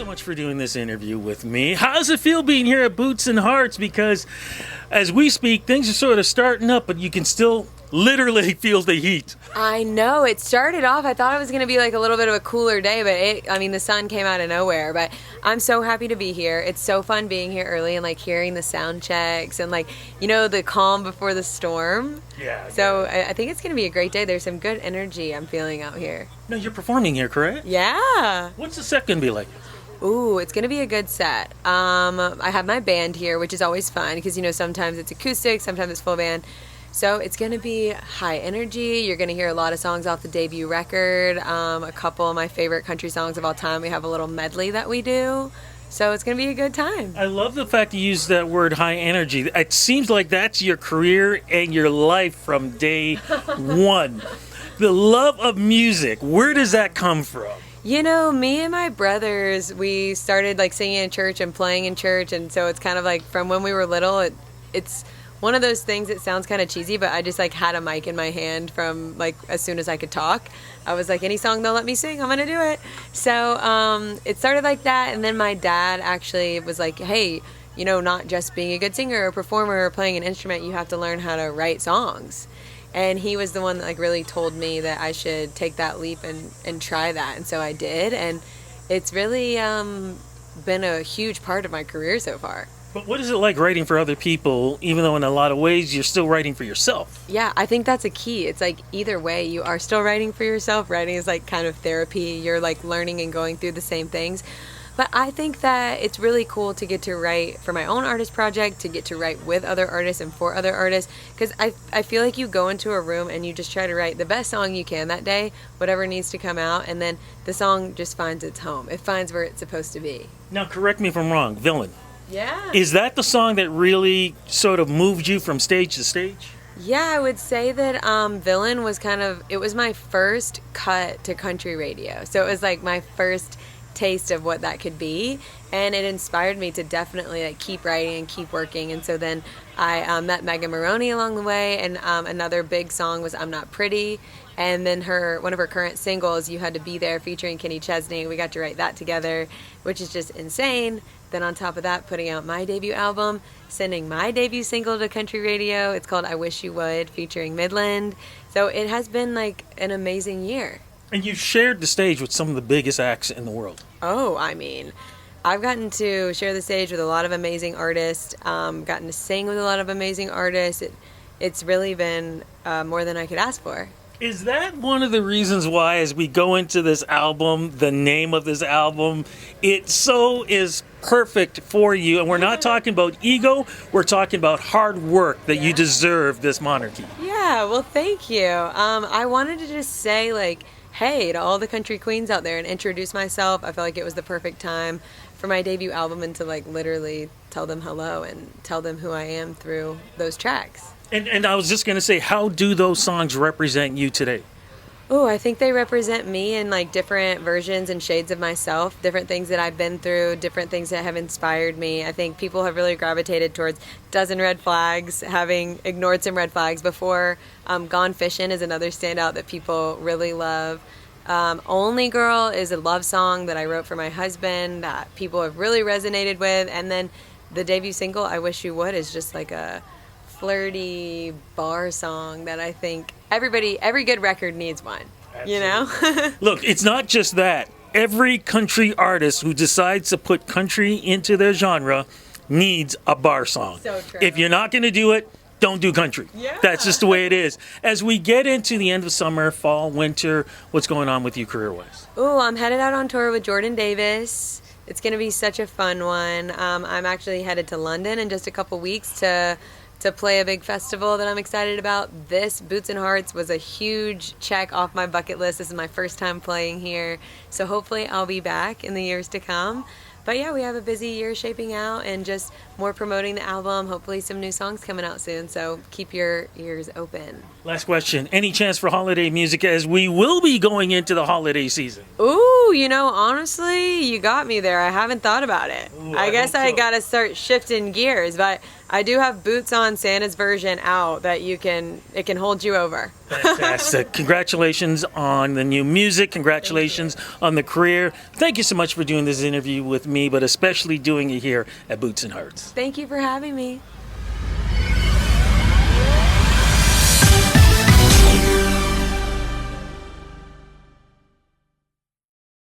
so much for doing this interview with me. How does it feel being here at Boots and Hearts? Because as we speak, things are sort of starting up, but you can still literally feel the heat. I know. It started off, I thought it was going to be like a little bit of a cooler day, but the sun came out of nowhere. But I'm so happy to be here. It's so fun being here early and like hearing the sound checks and like, the calm before the storm. Yeah. So I think it's going to be a great day. There's some good energy I'm feeling out here. No, you're performing here, correct? Yeah. What's the set going to be like? Ooh, it's going to be a good set. I have my band here, which is always fun because, sometimes it's acoustic, sometimes it's full band. So it's going to be high energy. You're going to hear a lot of songs off the debut record, a couple of my favorite country songs of all time. We have a little medley that we do. So it's going to be a good time. I love the fact you use that word high energy. It seems like that's your career and your life from day one. The love of music, where does that come from? Me and my brothers, we started like singing in church and playing in church. And so it's kind of like from when we were little, it's one of those things that sounds kind of cheesy, but I just like had a mic in my hand from like as soon as I could talk. I was like, any song they'll let me sing, I'm gonna do it. So it started like that, and then my dad actually was like, hey, not just being a good singer or performer or playing an instrument, you have to learn how to write songs. And he was the one that like really told me that I should take that leap and try that, and so I did, and it's really been a huge part of my career so far. But what is it like writing for other people, even though in a lot of ways you're still writing for yourself? Yeah, I think that's a key. It's like either way, you are still writing for yourself. Writing is like kind of therapy. You're like learning and going through the same things. But I think that it's really cool to get to write for my own artist project, to get to write with other artists and for other artists. Because I feel like you go into a room and you just try to write the best song you can that day, whatever needs to come out, and then the song just finds its home. It finds where it's supposed to be. Now, correct me if I'm wrong, Villain. Yeah. Is that the song that really sort of moved you from stage to stage? Yeah, I would say that Villain was it was my first cut to country radio. So it was like my first taste of what that could be, and it inspired me to definitely like keep writing and keep working. And so then I met Megan Maroney along the way, and another big song was I'm Not Pretty. And then one of her current singles, You Had to Be There, featuring Kenny Chesney. We got to write that together, which is just insane. Then on top of that, putting out my debut album, sending my debut single to country radio. It's called I Wish You Would, featuring Midland. So it has been like an amazing year. And you've shared the stage with some of the biggest acts in the world. Oh, I've gotten to share the stage with a lot of amazing artists, gotten to sing with a lot of amazing artists. It's really been more than I could ask for. Is that one of the reasons why, as we go into this album, the name of this album, it so is perfect for you? And we're not talking about ego, we're talking about hard work, that you deserve this monarchy. Yeah, well, thank you. I wanted to just say, like, hey to all the country queens out there and introduce myself. I felt like it was the perfect time for my debut album and to like literally tell them hello and tell them who I am through those tracks. And I was just going to say, how do those songs represent you today? Oh, I think they represent me in like different versions and shades of myself, different things that I've been through, different things that have inspired me. I think people have really gravitated towards Dozen Red Flags, having ignored some red flags before. Gone Fishing is another standout that people really love. Only Girl is a love song that I wrote for my husband that people have really resonated with. And then the debut single, I Wish You Would, is just like a flirty bar song that I think every good record needs one. Absolutely. Look, it's not just that. Every country artist who decides to put country into their genre needs a bar song. So true. If you're not going to do it, don't do country. Yeah. That's just the way it is. As we get into the end of summer, fall, winter, what's going on with you career-wise? Oh, I'm headed out on tour with Jordan Davis. It's going to be such a fun one. I'm actually headed to London in just a couple weeks to play a big festival that I'm excited about. This, Boots and Hearts, was a huge check off my bucket list. This is my first time playing here, so hopefully I'll be back in the years to come. But yeah, we have a busy year shaping out and just more promoting the album. Hopefully some new songs coming out soon. So keep your ears open. Last question. Any chance for holiday music as we will be going into the holiday season? Ooh, honestly, you got me there. I haven't thought about it. Ooh, I guess hope I so. got to start shifting gears, but I do have Boots on Santa's version out that it can hold you over. Fantastic. Congratulations on the new music. Congratulations on the career. Thank you so much for doing this interview with me, but especially doing it here at Boots and Hearts. Thank you for having me.